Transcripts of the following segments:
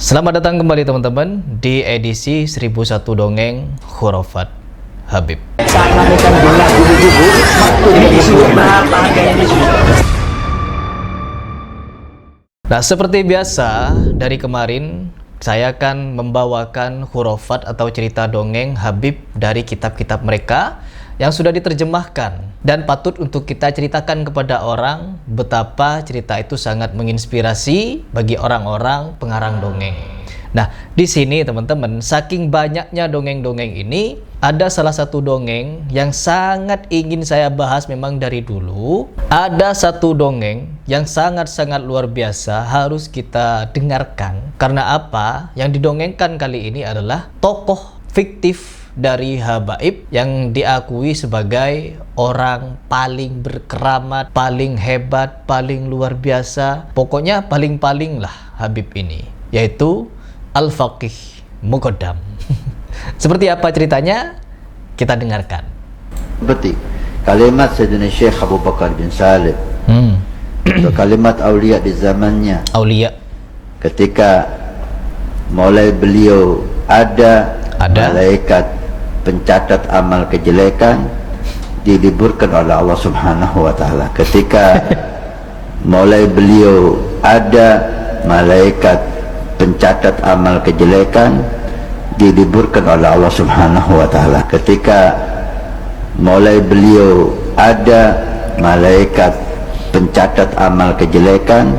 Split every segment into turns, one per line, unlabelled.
Selamat datang kembali teman-teman di edisi 1001 Dongeng Khurafat Habib. Nah, seperti biasa dari kemarin saya akan membawakan khurafat atau cerita dongeng Habib dari kitab-kitab mereka yang sudah diterjemahkan dan patut untuk kita ceritakan kepada orang betapa cerita itu sangat menginspirasi bagi orang-orang pengarang dongeng. Nah, di sini teman-teman, saking banyaknya dongeng-dongeng ini, ada salah satu dongeng yang sangat ingin saya bahas memang dari dulu. Ada satu dongeng yang sangat-sangat luar biasa harus kita dengarkan. Karena apa? Yang didongengkan kali ini adalah tokoh fiktif dari habaib yang diakui sebagai orang paling berkeramat, paling hebat, paling luar biasa. Pokoknya paling-paling lah Habib ini, yaitu Al-Faqih Muqaddam. Seperti apa ceritanya? Kita dengarkan.
Seperti kalimat Sayyidina Syekh Abu Bakar bin Salim, atau kalimat aulia di zamannya.
Aulia.
Ketika mulai beliau ada malaikat pencatat amal kejelekan diliburkan oleh Allah Subhanahu wa taala. Ketika mulai beliau ada malaikat pencatat amal kejelekan diliburkan oleh Allah Subhanahu wa taala. Ketika mulai beliau ada malaikat pencatat amal kejelekan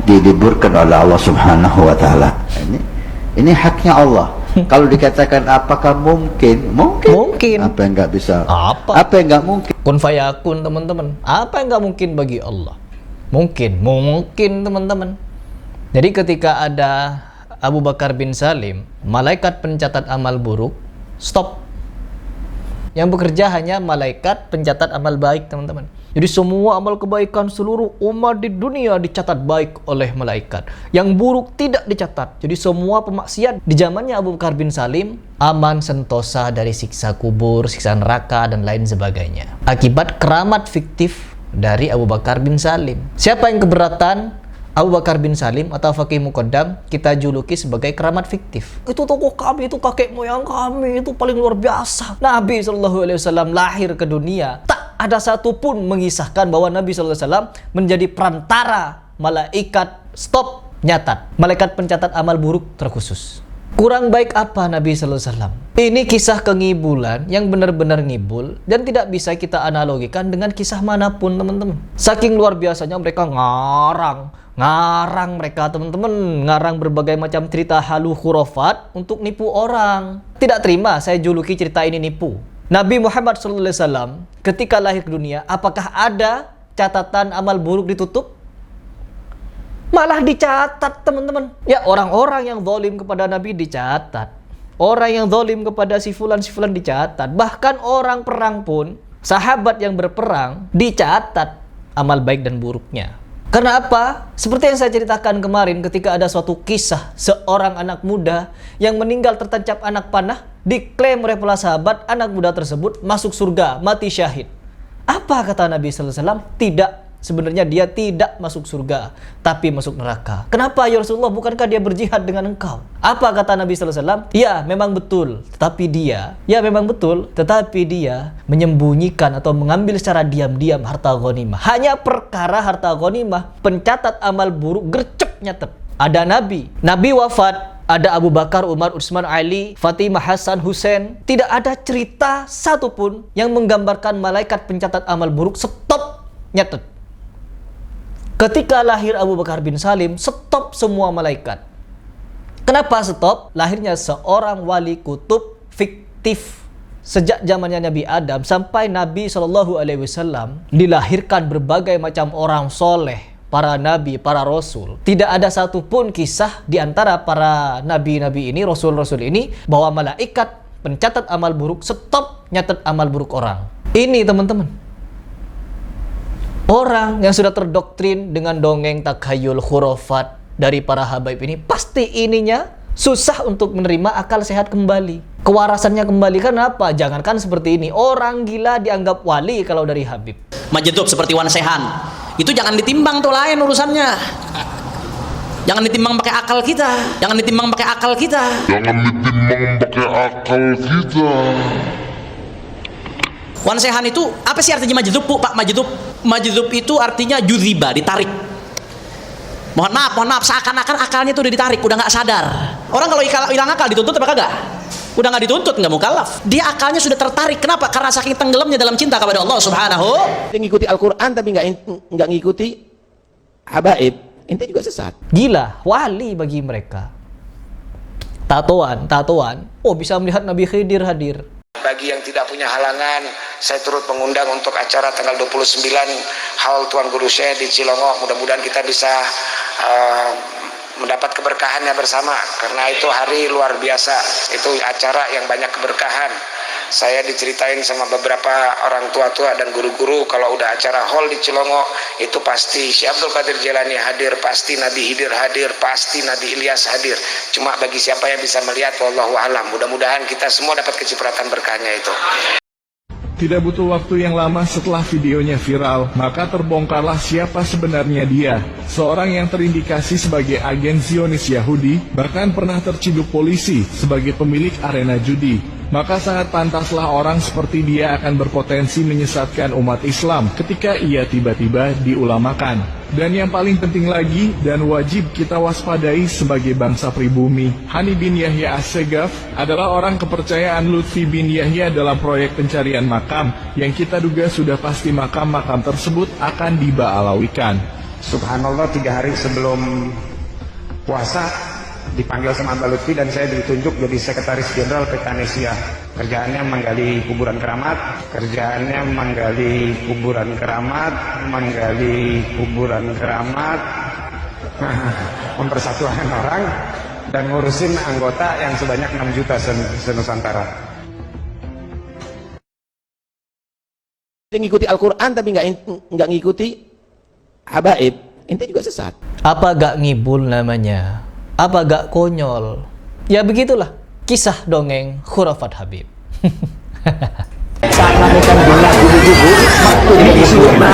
diliburkan oleh Allah Subhanahu wa taala. Ini haknya Allah. Kalau dikatakan apakah mungkin? Mungkin. Apa yang nggak bisa? Apa yang nggak mungkin?
Kun fayakun teman-teman. Apa yang nggak mungkin bagi Allah? Mungkin teman-teman. Jadi ketika ada Abu Bakar bin Salim, malaikat pencatat amal buruk, stop. Yang bekerja hanya malaikat pencatat amal baik, teman-teman. Jadi semua amal kebaikan seluruh umat di dunia dicatat baik oleh malaikat. Yang buruk tidak dicatat. Jadi semua pemaksiat di zamannya Abu Bakar bin Salim aman sentosa dari siksa kubur, siksa neraka, dan lain sebagainya. Akibat keramat fiktif dari Abu Bakar bin Salim. Siapa yang keberatan? Abu Bakar bin Salim atau Faqih Muqaddam kita juluki sebagai keramat fiktif. Itu tokoh kami, itu kakek moyang kami, itu paling luar biasa. Nabi SAW lahir ke dunia, tak ada satupun mengisahkan bahwa Nabi SAW menjadi perantara malaikat stop nyatat. Malaikat pencatat amal buruk terkhusus. Kurang baik apa Nabi SAW? Ini kisah kengibulan yang benar-benar ngibul dan tidak bisa kita analogikan dengan kisah manapun, teman-teman. Saking luar biasanya mereka ngarang mereka, teman-teman, ngarang berbagai macam cerita halu khurafat untuk nipu orang. Tidak terima saya juluki cerita ini nipu. Nabi Muhammad SAW ketika lahir ke dunia, apakah ada catatan amal buruk ditutup? Malah dicatat, teman-teman. Ya, orang-orang yang zalim kepada Nabi dicatat. Orang yang zalim kepada si fulan dicatat. Bahkan orang perang pun, sahabat yang berperang dicatat amal baik dan buruknya. Karena apa? Seperti yang saya ceritakan kemarin ketika ada suatu kisah seorang anak muda yang meninggal tertancap anak panah, diklaim oleh para sahabat anak muda tersebut masuk surga, mati syahid. Apa kata Nabi SAW? Tidak. Sebenarnya dia tidak masuk surga, tapi masuk neraka. Kenapa ya Rasulullah? Bukankah dia berjihad dengan engkau? Apa kata Nabi SAW? Ya, memang betul. Tetapi dia menyembunyikan atau mengambil secara diam-diam harta ghanimah. Hanya perkara harta ghanimah, pencatat amal buruk gercep nyatet. Ada Nabi wafat, ada Abu Bakar, Umar, Utsman, Ali, Fatimah, Hasan, Husain. Tidak ada cerita satupun yang menggambarkan malaikat pencatat amal buruk stop nyatet. Ketika lahir Abu Bakar bin Salim, stop semua malaikat. Kenapa stop? Lahirnya seorang wali kutub fiktif. Sejak zamannya Nabi Adam sampai Nabi SAW dilahirkan berbagai macam orang soleh, para nabi, para rasul. Tidak ada satupun kisah di antara para nabi-nabi ini, rasul-rasul ini, bahwa malaikat pencatat amal buruk stop nyatet amal buruk orang. Ini, teman-teman, orang yang sudah terdoktrin dengan dongeng takhayul khurafat dari para habaib ini, pasti ininya susah untuk menerima akal sehat kembali, kewarasannya kembali. Kenapa? Jangankan seperti ini, orang gila dianggap wali kalau dari Habib.
Majedub seperti Wan Sehan, itu jangan ditimbang tuh, lain urusannya. Jangan ditimbang pakai akal kita. Jangan ditimbang pakai akal kita.
Jangan ditimbang pakai akal kita.
Wan Sehan itu apa sih artinya majdub, Bu? Pak, majdub. Majdub itu artinya juziba, ditarik. Mohon maaf, seakan-akan akalnya itu udah ditarik, udah nggak sadar. Orang kalau hilang akal dituntut apa kagak? Udah nggak dituntut, nggak mukallaf. Dia akalnya sudah tertarik. Kenapa? Karena saking tenggelamnya dalam cinta kepada Allah Subhanahu.
Dia ngikuti Al-Quran tapi nggak ngikuti habaib, ente juga sesat.
Gila, wali bagi mereka. Tatoan, oh bisa melihat Nabi Khidir hadir.
Bagi yang tidak punya halangan, saya turut mengundang untuk acara tanggal 29 Haul Tuan Guru Syekh di Cilongok. Mudah-mudahan kita bisa mendapat keberkahannya bersama, karena itu hari luar biasa. Itu acara yang banyak keberkahan. Saya diceritain sama beberapa orang tua-tua dan guru-guru, kalau udah acara hall di Cilongok itu pasti Syekh Abdul Qadir Jailani hadir, pasti Nabi Khidir hadir, pasti Nabi Ilyas hadir. Cuma bagi siapa yang bisa melihat, wallahu alam. Mudah-mudahan kita semua dapat kecipratan berkahnya itu.
Tidak butuh waktu yang lama setelah videonya viral, maka terbongkarlah siapa sebenarnya dia. Seorang yang terindikasi sebagai agen Zionis Yahudi, bahkan pernah terciduk polisi sebagai pemilik arena judi. Maka sangat pantaslah orang seperti dia akan berpotensi menyesatkan umat Islam ketika ia tiba-tiba diulamakan. Dan yang paling penting lagi, dan wajib kita waspadai sebagai bangsa pribumi, Hani bin Yahya As-Segaf adalah orang kepercayaan Lutfi bin Yahya dalam proyek pencarian makam, yang kita duga sudah pasti makam-makam tersebut akan diba'alawikan.
Subhanallah, 3 hari sebelum puasa dipanggil sama Mbak Lutfi dan saya ditunjuk jadi sekretaris jenderal Petanesia. Kerjaannya menggali kuburan keramat, mempersatukan orang dan ngurusin anggota yang sebanyak 6 juta se-Nusantara.
Dia ngikuti Al-Quran tapi nggak ngikuti habaib, ente juga sesat.
Apa gak ngibul namanya? Apa gak konyol? Ya begitulah kisah dongeng Khurafat Habib.
Saat mereka dengar dulu waktu di surga